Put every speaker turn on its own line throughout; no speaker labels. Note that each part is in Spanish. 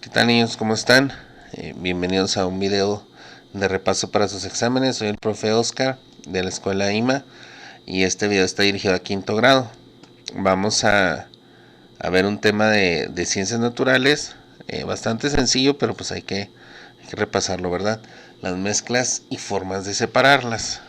¿Qué tal, niños? ¿Cómo están? Bienvenidos a un video de repaso para sus exámenes. Soy el profe Oscar de la escuela IMA y este video está dirigido a quinto grado. Vamos a ver un tema de ciencias naturales, bastante sencillo, pero pues hay que repasarlo, ¿verdad? Las mezclas y formas de separarlas.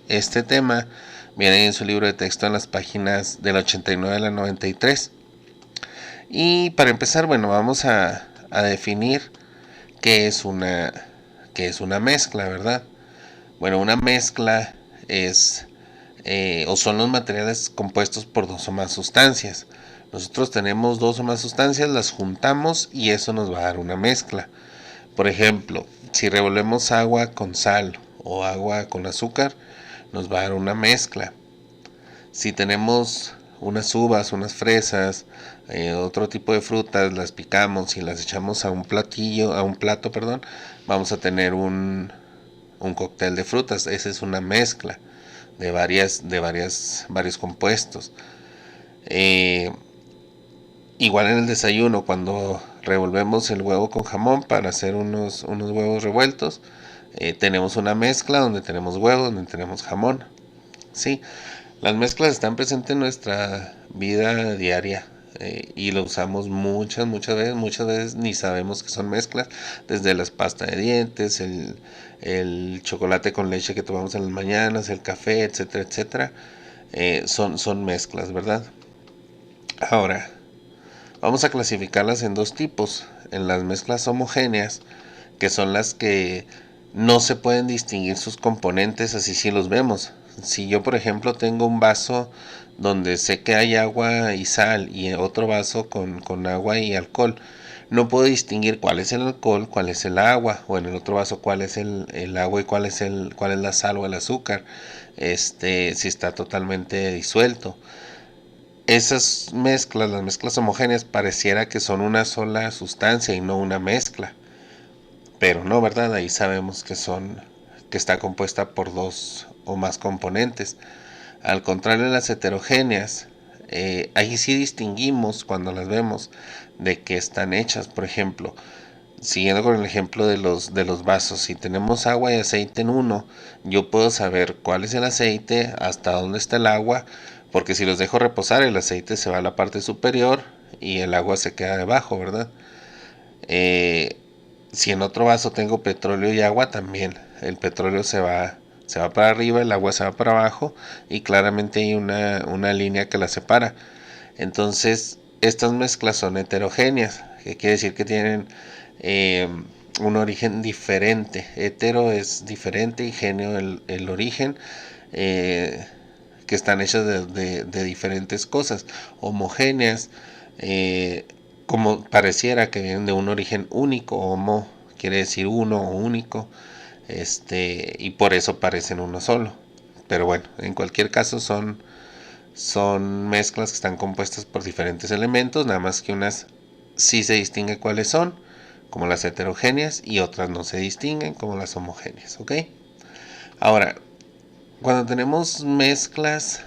Este tema viene en su libro de texto en las páginas del 89 a la 93. Y para empezar, bueno, vamos a definir qué es una mezcla, ¿verdad? Bueno, una mezcla es o son los materiales compuestos por dos o más sustancias. Nosotros tenemos dos o más sustancias, las juntamos y eso nos va a dar una mezcla. Por ejemplo, si revolvemos agua con sal o agua con azúcar, nos va a dar una mezcla. Si tenemos unas uvas, unas fresas, otro tipo de frutas, las picamos y las echamos a un plato, perdón, vamos a tener un cóctel de frutas. Esa es una mezcla varios compuestos. Eh, Igual en el desayuno, cuando revolvemos el huevo con jamón para hacer unos huevos revueltos, tenemos una mezcla donde tenemos huevo, donde tenemos jamón. Sí, las mezclas están presentes en nuestra vida diaria, y lo usamos muchas veces ni sabemos que son mezclas, desde las pastas de dientes, el chocolate con leche que tomamos en las mañanas, el café, etcétera, etcétera, son mezclas, ¿verdad? Ahora, vamos a clasificarlas en dos tipos, en las mezclas homogéneas, que son las que no se pueden distinguir sus componentes así si los vemos. Si yo, por ejemplo, tengo un vaso donde sé que hay agua y sal y otro vaso con agua y alcohol, no puedo distinguir cuál es el alcohol, cuál es el agua, o en el otro vaso cuál es el agua y cuál es la sal o el azúcar, si está totalmente disuelto. Esas mezclas, las mezclas homogéneas, pareciera que son una sola sustancia y no una mezcla, pero no, ¿verdad? Ahí sabemos que está compuesta por dos o más componentes. Al contrario de las heterogéneas, ahí sí distinguimos cuando las vemos de qué están hechas. Por ejemplo, siguiendo con el ejemplo de los vasos, si tenemos agua y aceite en uno, yo puedo saber cuál es el aceite, hasta dónde está el agua, porque si los dejo reposar, el aceite se va a la parte superior y el agua se queda debajo, ¿verdad? Eh, si en otro vaso tengo petróleo y agua, también el petróleo se va para arriba, el agua se va para abajo y claramente hay una línea que la separa. Entonces, estas mezclas son heterogéneas, que quiere decir que tienen eh, un origen diferente. Hetero es diferente y genio el origen, eh, que están hechas de diferentes cosas. Homogéneas, eh, como pareciera que vienen de un origen único. Homo quiere decir uno o único, y por eso parecen uno solo. Pero bueno, en cualquier caso son mezclas que están compuestas por diferentes elementos, nada más que unas sí se distingue cuáles son, como las heterogéneas, y otras no se distinguen, como las homogéneas, ¿ok? Ahora, cuando tenemos mezclas,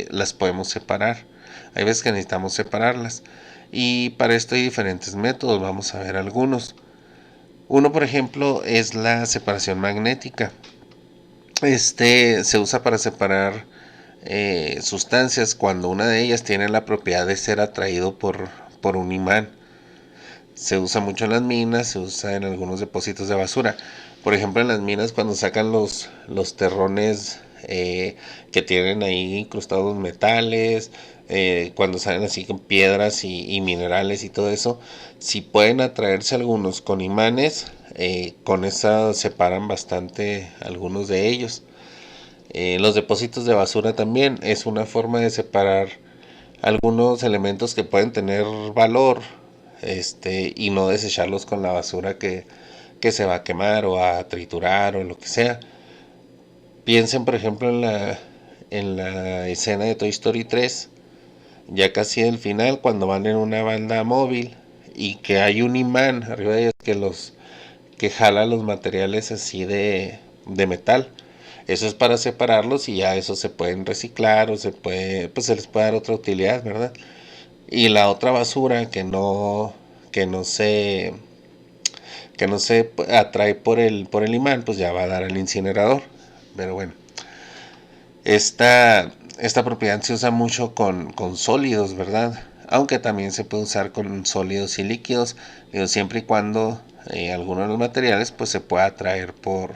las podemos separar. Hay veces que necesitamos separarlas. Y para esto hay diferentes métodos, vamos a ver algunos. Uno, por ejemplo, es la separación magnética. Se usa para separar sustancias cuando una de ellas tiene la propiedad de ser atraído por un imán. Se usa mucho en las minas, se usa en algunos depósitos de basura. Por ejemplo, en las minas cuando sacan los terrones, que tienen ahí incrustados metales, cuando salen así con piedras y minerales y todo eso, si pueden atraerse algunos con imanes, con esa separan bastante algunos de ellos. Los depósitos de basura también es una forma de separar algunos elementos que pueden tener valor, y no desecharlos con la basura que se va a quemar o a triturar o lo que sea. Piensen, por ejemplo, en la escena de Toy Story 3, ya casi al final, cuando van en una banda móvil y que hay un imán arriba de ellos que jala los materiales así de metal. Eso es para separarlos y ya esos se pueden reciclar o pues se les puede dar otra utilidad, ¿verdad? Y la otra basura que no se que no se atrae por el imán, pues ya va a dar al incinerador. Pero bueno, esta propiedad se usa mucho con sólidos, ¿verdad? Aunque también se puede usar con sólidos y líquidos, pero siempre y cuando alguno de los materiales pues se pueda atraer por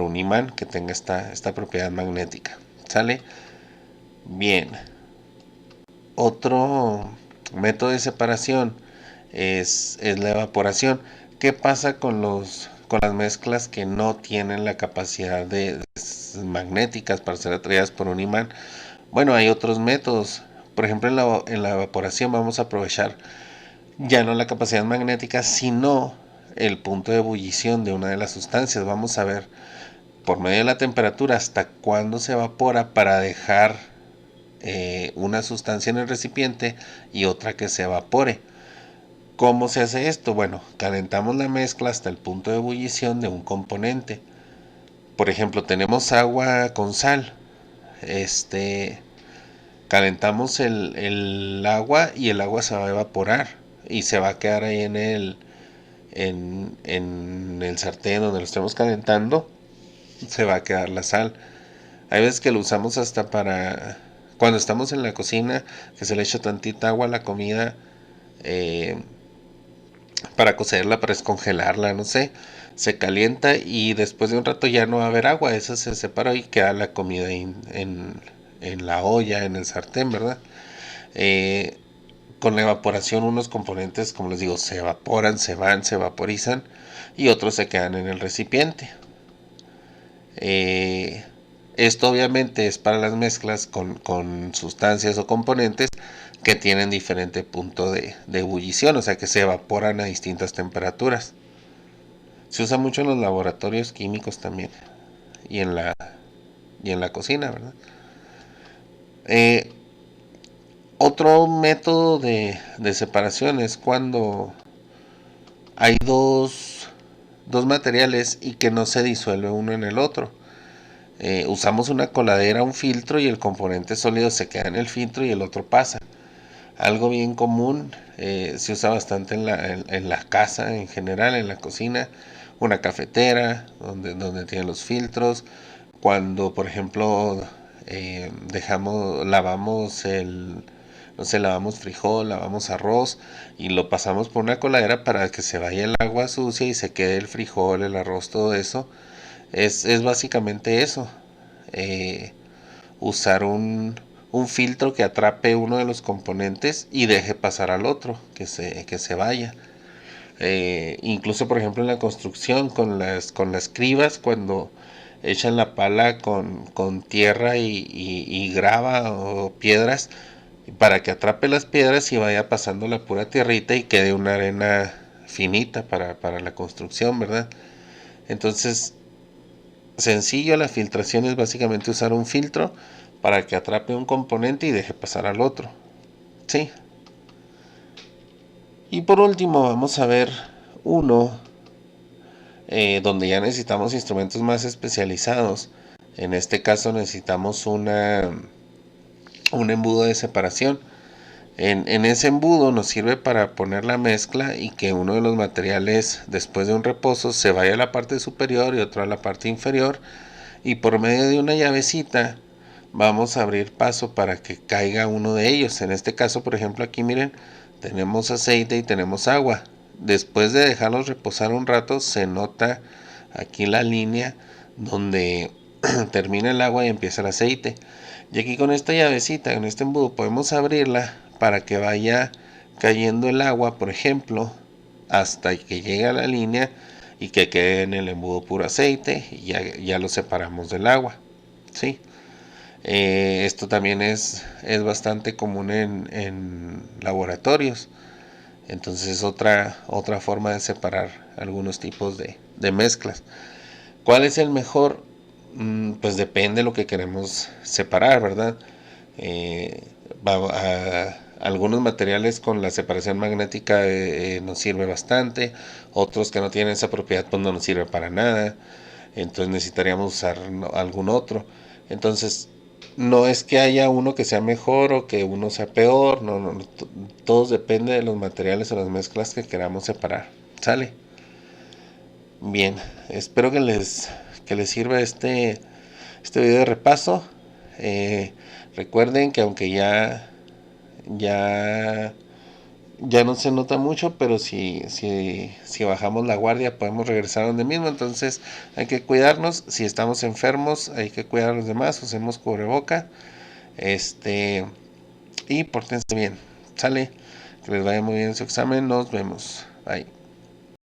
un imán que tenga esta propiedad magnética. ¿Sale? Bien. Otro método de separación es la evaporación. ¿Qué pasa con las mezclas que no tienen la capacidad de magnéticas para ser atraídas por un imán? Bueno, hay otros métodos. Por ejemplo, en la evaporación vamos a aprovechar ya no la capacidad magnética, sino el punto de ebullición de una de las sustancias. Vamos a ver por medio de la temperatura hasta cuándo se evapora para dejar una sustancia en el recipiente y otra que se evapore. ¿Cómo se hace esto? Bueno, calentamos la mezcla hasta el punto de ebullición de un componente. Por ejemplo, tenemos agua con sal. Calentamos el agua y el agua se va a evaporar y se va a quedar ahí en el sartén donde lo estemos calentando. Se va a quedar la sal. Hay veces que lo usamos hasta para cuando estamos en la cocina, que se le echa tantita agua a la comida eh, para cocerla, para descongelarla, no sé. Se calienta y después de un rato ya no va a haber agua, esa se separa y queda la comida en la olla, en el sartén, ¿verdad? Eh, con la evaporación unos componentes, como les digo, se evaporan, se van, se vaporizan y otros se quedan en el recipiente. Esto obviamente es para las mezclas con sustancias o componentes que tienen diferente punto de ebullición, o sea que se evaporan a distintas temperaturas. Se usa mucho en los laboratorios químicos también y y en la cocina, ¿verdad? Eh, Otro método de separación es cuando hay dos materiales y que no se disuelve uno en el otro. Usamos una coladera, un filtro y el componente sólido se queda en el filtro y el otro pasa. Algo bien común, se usa bastante en la casa en general, en la cocina, una cafetera donde tiene los filtros. Cuando, por ejemplo, lavamos no sé, lavamos frijol, lavamos arroz y lo pasamos por una coladera para que se vaya el agua sucia y se quede el frijol, el arroz, todo eso. Es básicamente eso. eh, Usar un filtro que atrape uno de los componentes y deje pasar al otro, que se vaya. Incluso, por ejemplo, en la construcción, con las cribas, cuando echan la pala con tierra y grava o piedras, para que atrape las piedras y vaya pasando la pura tierrita y quede una arena finita para la construcción, ¿verdad? Entonces, sencillo, la filtración es básicamente usar un filtro para que atrape un componente y deje pasar al otro. Sí. Y por último vamos a ver uno donde ya necesitamos instrumentos más especializados. En este caso necesitamos un embudo de separación. En ese embudo nos sirve para poner la mezcla y que uno de los materiales después de un reposo se vaya a la parte superior y otro a la parte inferior, y por medio de una llavecita vamos a abrir paso para que caiga uno de ellos. En este caso, por ejemplo, aquí miren, tenemos aceite y tenemos agua. Después de dejarlos reposar un rato, se nota aquí la línea donde termina el agua y empieza el aceite. Y aquí con esta llavecita, en este embudo, podemos abrirla para que vaya cayendo el agua, por ejemplo, hasta que llegue a la línea y que quede en el embudo puro aceite y ya lo separamos del agua. ¿Sí? Esto también es bastante común en laboratorios. Entonces es otra forma de separar algunos tipos de mezclas. ¿Cuál es el mejor? Pues depende de lo que queremos separar, ¿verdad? Eh, algunos materiales con la separación magnética nos sirve bastante, otros que no tienen esa propiedad pues no nos sirve para nada, entonces necesitaríamos usar algún otro. Entonces no es que haya uno que sea mejor o que uno sea peor, no, todos depende de los materiales o las mezclas que queramos separar. ¿Sale? Bien, espero que les sirva este video de repaso. Recuerden que aunque ya, ya no se nota mucho, pero si bajamos la guardia podemos regresar a donde mismo. Entonces hay que cuidarnos. Si estamos enfermos hay que cuidar a los demás. Usemos cubreboca. Y pórtense bien. Sale. Que les vaya muy bien su examen. Nos vemos. Bye.